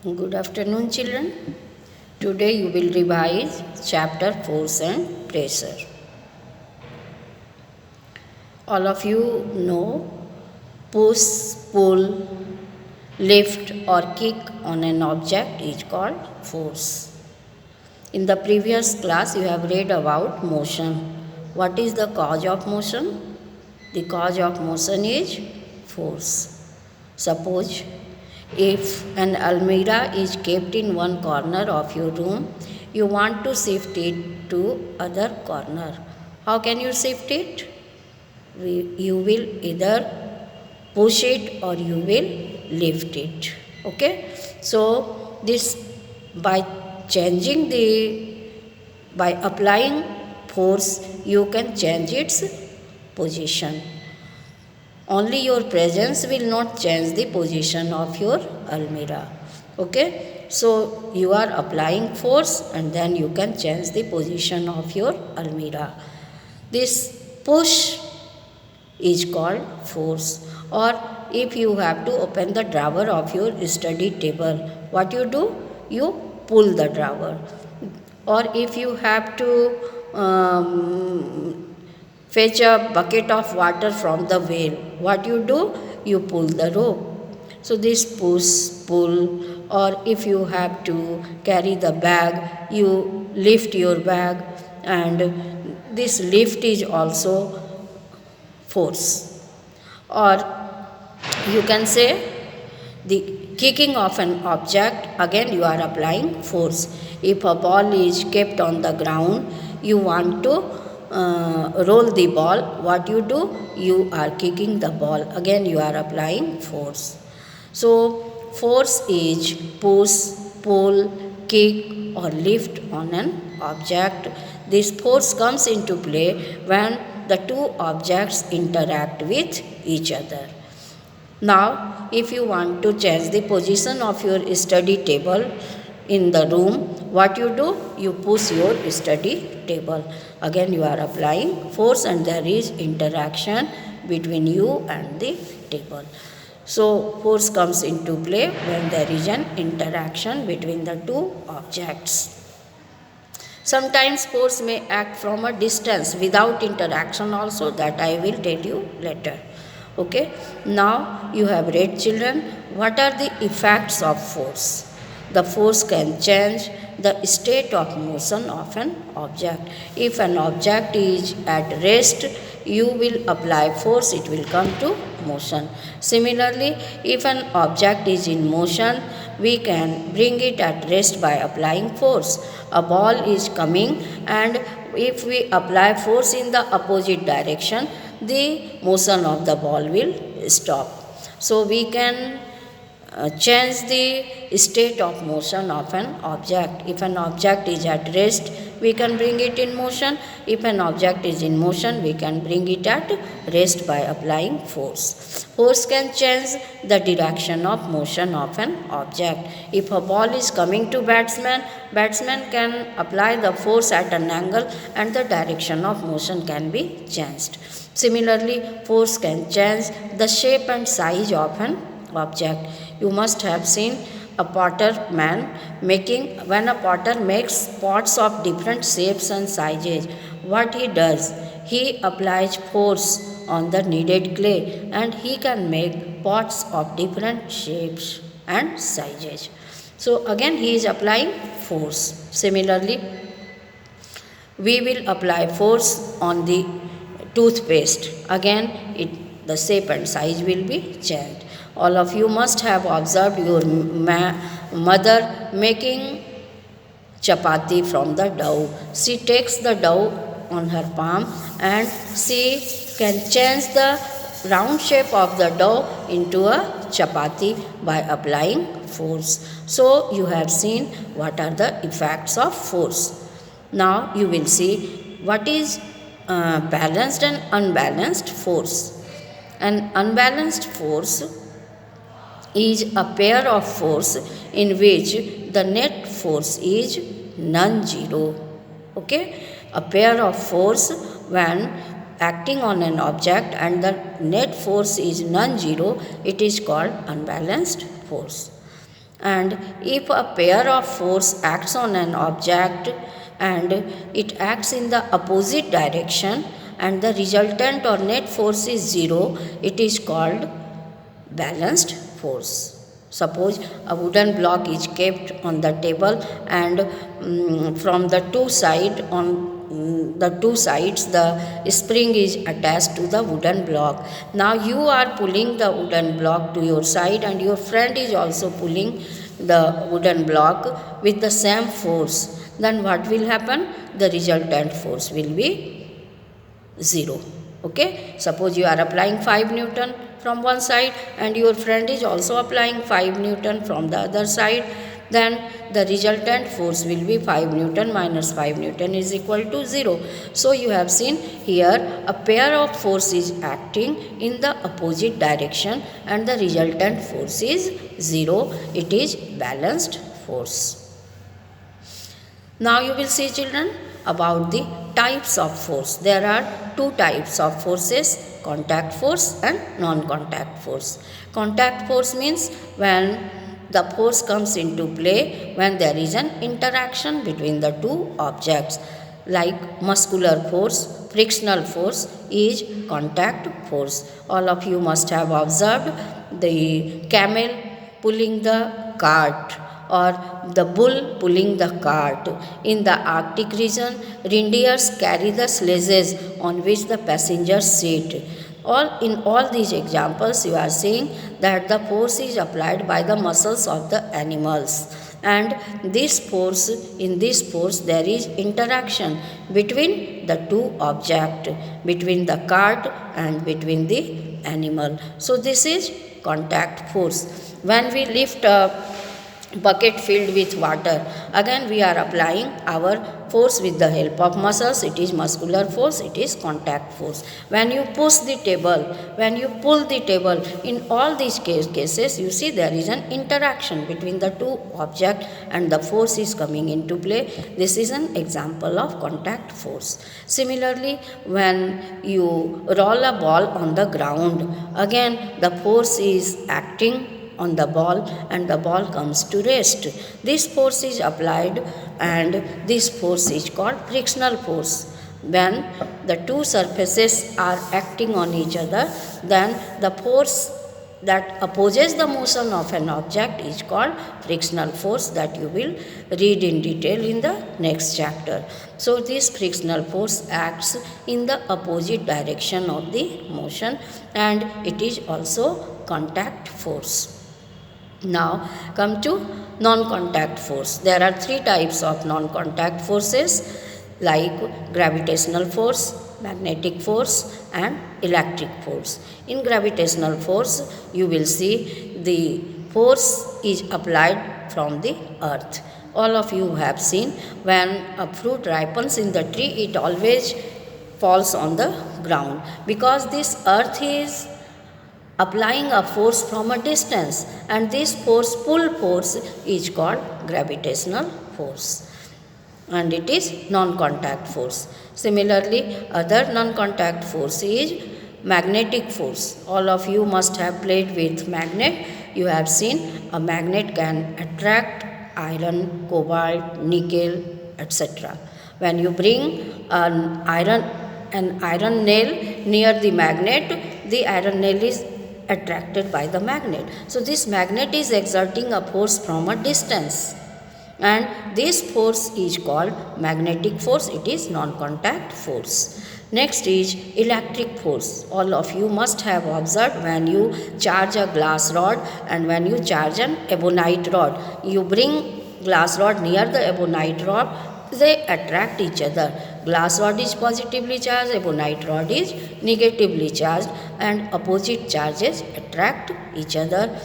Good afternoon, children. Today you will revise chapter Force and Pressure. All of you know push, pull, lift, or kick on an object is called force. In the previous class, you have read about motion. What is the cause of motion? The cause of motion is force. Suppose if an almirah is kept in one corner of your room, you want to shift it to other corner. How can you shift it? You will either push it or you will lift it. Okay? So this by changing by applying force, you can change its position. Only your presence will not change the position of your almirah. Okay? So you are applying force and then you can change the position of your almirah. This push is called force. Or if you have to open the drawer of your study table, what you do? You pull the drawer. Or if you have to fetch a bucket of water from the well, what you do? You pull the rope. So this push, pull, or if you have to carry the bag, you lift your bag, and this lift is also force. Or you can say the kicking of an object, again you are applying force. If a ball is kept on the ground, you want to roll the ball, what you do? You are kicking the ball, again you are applying force. So force is push, pull, kick or lift on an object. This force comes into play when the two objects interact with each other. Now, if you want to change the position of your study table in the room, what you do? You push your study table. Again, you are applying force and there is interaction between you and the table. So, force comes into play when there is an interaction between the two objects. Sometimes force may act from a distance without interaction also, that I will tell you later. Okay, now you have read, children, what are the effects of force? The force can change the state of motion of an object. If an object is at rest, you will apply force, it will come to motion. Similarly, if an object is in motion, we can bring it at rest by applying force. A ball is coming, and if we apply force in the opposite direction, the motion of the ball will stop. So we can change the state of motion of an object. If an object is at rest, we can bring it in motion. If an object is in motion, we can bring it at rest by applying force. Force can change the direction of motion of an object. If a ball is coming to batsman can apply the force at an angle and the direction of motion can be changed. Similarly, force can change the shape and size of an object. You must have seen a potter man when a potter makes pots of different shapes and sizes, what he does? He applies force on the kneaded clay and he can make pots of different shapes and sizes. So again he is applying force. Similarly, we will apply force on the toothpaste. Again the shape and size will be changed. All of you must have observed your mother making chapati from the dough. She takes the dough on her palm and she can change the round shape of the dough into a chapati by applying force. So you have seen what are the effects of force. Now you will see what is balanced and unbalanced force. An unbalanced force is a pair of force in which the net force is non-zero. Okay? A pair of force when acting on an object and the net force is non-zero, it is called unbalanced force. And if a pair of force acts on an object and it acts in the opposite direction and the resultant or net force is zero, it is called balanced force. Suppose a wooden block is kept on the table and from the two sides the spring is attached to the wooden block. Now you are pulling the wooden block to your side and your friend is also pulling the wooden block with the same force. Then what will happen? The resultant force will be 0. Okay, suppose you are applying 5 Newton from one side and your friend is also applying 5 Newton from the other side, then the resultant force will be 5 Newton minus 5 Newton is equal to 0. So you have seen here a pair of force is acting in the opposite direction and the resultant force is 0. It is balanced force. Now you will see, children, about the types of force. There are two types of forces, contact force and non-contact force. Contact force means when the force comes into play when there is an interaction between the two objects, like muscular force, frictional force is contact force. All of you must have observed the camel pulling the cart or the bull pulling the cart. In the Arctic region, reindeers carry the sledges on which the passengers sit. In all these examples, you are seeing that the force is applied by the muscles of the animals. And in this force, there is interaction between the two objects, between the cart and between the animal. So this is contact force. When we lift a bucket filled with water, again we are applying our force with the help of muscles. It is muscular force, it is contact force. When you push the table, when you pull the table, in all these cases you see there is an interaction between the two objects and the force is coming into play. This is an example of contact force. Similarly, when you roll a ball on the ground, again the force is acting on the ball and the ball comes to rest. This force is applied and this force is called frictional force. When the two surfaces are acting on each other, then the force that opposes the motion of an object is called frictional force, that you will read in detail in the next chapter. So this frictional force acts in the opposite direction of the motion and it is also contact force. Now come to non-contact force. There are three types of non-contact forces, like gravitational force, magnetic force and electric force. In gravitational force, you will see the force is applied from the earth. All of you have seen when a fruit ripens in the tree, it always falls on the ground because this earth is applying a force from a distance, and this pull force is called gravitational force and it is non-contact force. Similarly, other non-contact force is magnetic force. All of you must have played with magnet. You have seen a magnet can attract iron, cobalt, nickel, etc. When you bring an iron nail near the magnet, the iron nail is attracted by the magnet. So this magnet is exerting a force from a distance and this force is called magnetic force. It is non-contact force. Next is electric force. All of you must have observed when you charge a glass rod and when you charge an ebonite rod, you bring glass rod near the ebonite rod, they attract each other. Glass rod is positively charged, ebonite rod is negatively charged, and opposite charges attract each other.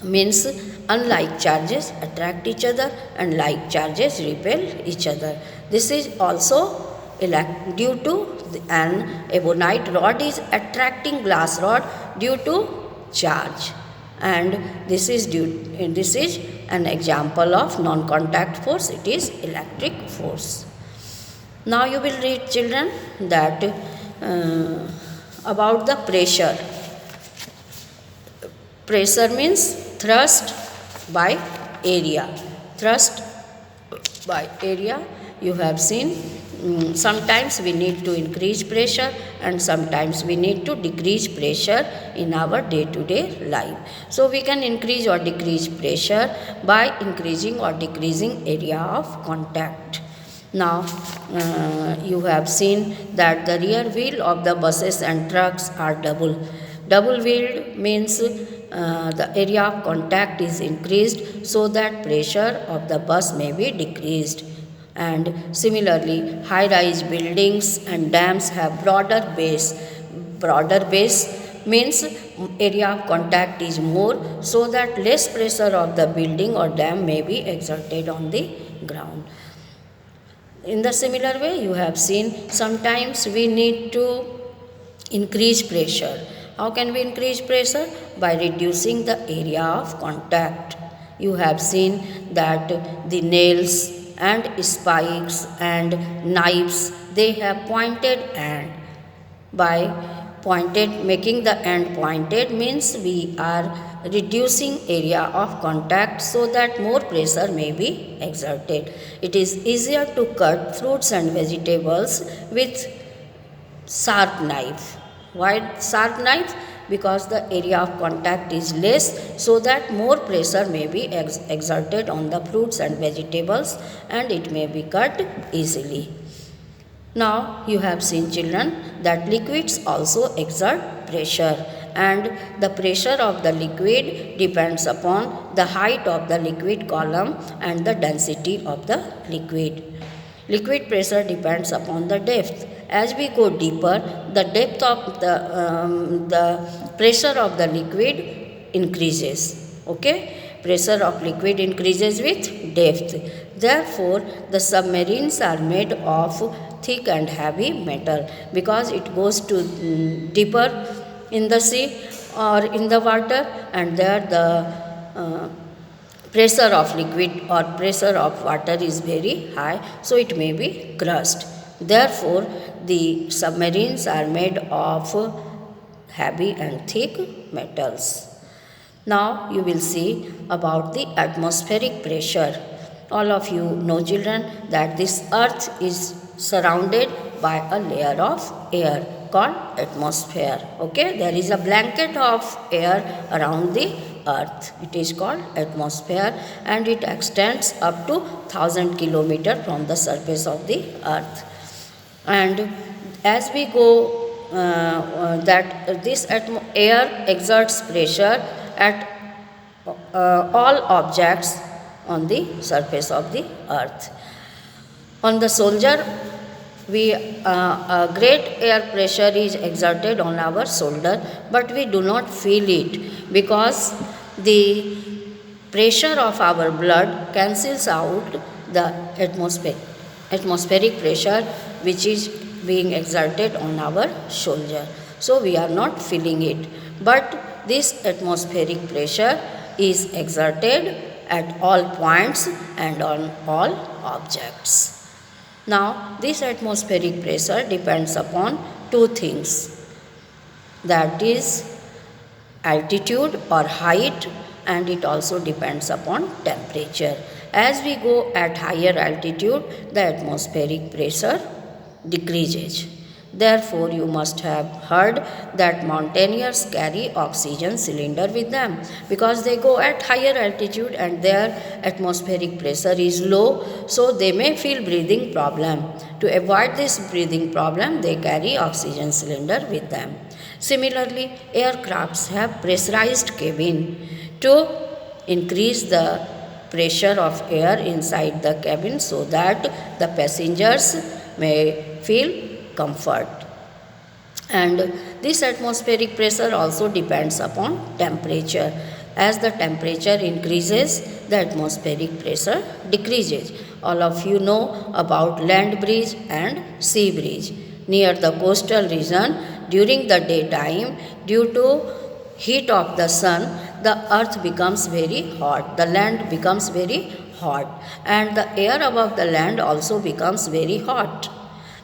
Means unlike charges attract each other and like charges repel each other. This is also due to an ebonite rod is attracting glass rod due to charge, and this is an example of non-contact force. It is electric force. Now you will read, children, that about the pressure. Pressure means thrust by area. Thrust by area, you have seen, sometimes we need to increase pressure and sometimes we need to decrease pressure in our day-to-day life. So we can increase or decrease pressure by increasing or decreasing area of contact. Now you have seen that the rear wheel of the buses and trucks are double. Double wheeled means the area of contact is increased so that pressure of the bus may be decreased. And similarly, high-rise buildings and dams have broader base. Broader base means area of contact is more so that less pressure of the building or dam may be exerted on the ground. In the similar way, you have seen sometimes we need to increase pressure. How can we increase pressure? By reducing the area of contact. You have seen that the nails and spikes and knives, they have pointed end. By making the end pointed means we are reducing area of contact so that more pressure may be exerted. It is easier to cut fruits and vegetables with sharp knife. Why sharp knife? Because the area of contact is less so that more pressure may be exerted on the fruits and vegetables and it may be cut easily. Now you have seen, children, that liquids also exert pressure and the pressure of the liquid depends upon the height of the liquid column and the density of the liquid. Liquid pressure depends upon the depth. As we go deeper, the depth of the pressure of the liquid increases. Okay? Pressure of liquid increases with depth. Therefore, the submarines are made of thick and heavy metal because it goes to deeper in the sea or in the water, and there the pressure of liquid or pressure of water is very high, so it may be crushed. Therefore, the submarines are made of heavy and thick metals. Now you will see about the atmospheric pressure. All of you know, children, that this earth is surrounded by a layer of air called atmosphere. Okay, there is a blanket of air around the earth. It is called atmosphere and it extends up to 1000 kilometers from the surface of the earth. And as we go that this air exerts pressure at all objects on the surface of the earth. On the soldier, a great air pressure is exerted on our shoulder, but we do not feel it because the pressure of our blood cancels out the atmospheric pressure which is being exerted on our shoulder. So we are not feeling it. But this atmospheric pressure is exerted at all points and on all objects. Now, this atmospheric pressure depends upon two things, that is altitude or height, and it also depends upon temperature. As we go at higher altitude, the atmospheric pressure decreases. Therefore, you must have heard that mountaineers carry oxygen cylinder with them because they go at higher altitude and their atmospheric pressure is low, so they may feel breathing problem. To avoid this breathing problem, they carry oxygen cylinder with them. Similarly, aircrafts have pressurized cabin to increase the pressure of air inside the cabin so that the passengers may feel comfort. And this atmospheric pressure also depends upon temperature. As the temperature increases, the atmospheric pressure decreases. All of you know about land breeze and sea breeze. Near the coastal region, during the daytime, due to heat of the sun, the earth becomes very hot. The land becomes very hot. And the air above the land also becomes very hot.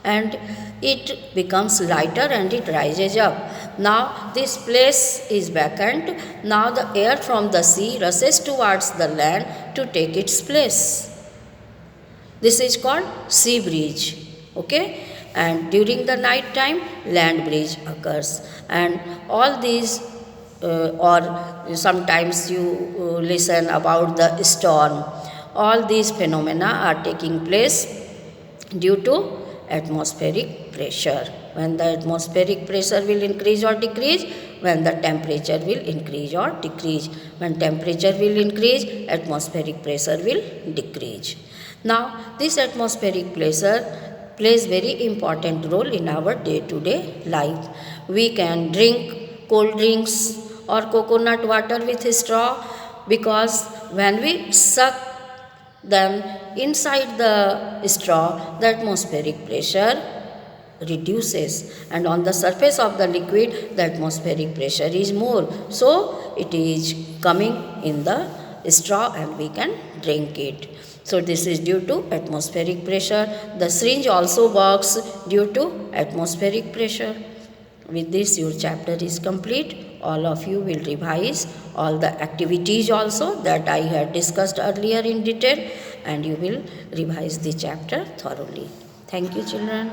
And it becomes lighter and it rises up. Now this place is vacant. Now the air from the sea rushes towards the land to take its place. This is called sea breeze. Okay? And during the night time, land breeze occurs. And all these, or sometimes you listen about the storm. All these phenomena are taking place due to atmospheric pressure. When the atmospheric pressure will increase or decrease, when the temperature will increase or decrease. When temperature will increase, atmospheric pressure will decrease. Now, this atmospheric pressure plays very important role in our day-to-day life. We can drink cold drinks or coconut water with straw, because when we suck them inside the straw, the atmospheric pressure reduces, and on the surface of the liquid the atmospheric pressure is more, so it is coming in the straw and we can drink it. So this is due to atmospheric pressure. The syringe also works due to atmospheric pressure. With this, your chapter is complete. All of you will revise all the activities also that I had discussed earlier in detail, and you will revise the chapter thoroughly. Thank you, children.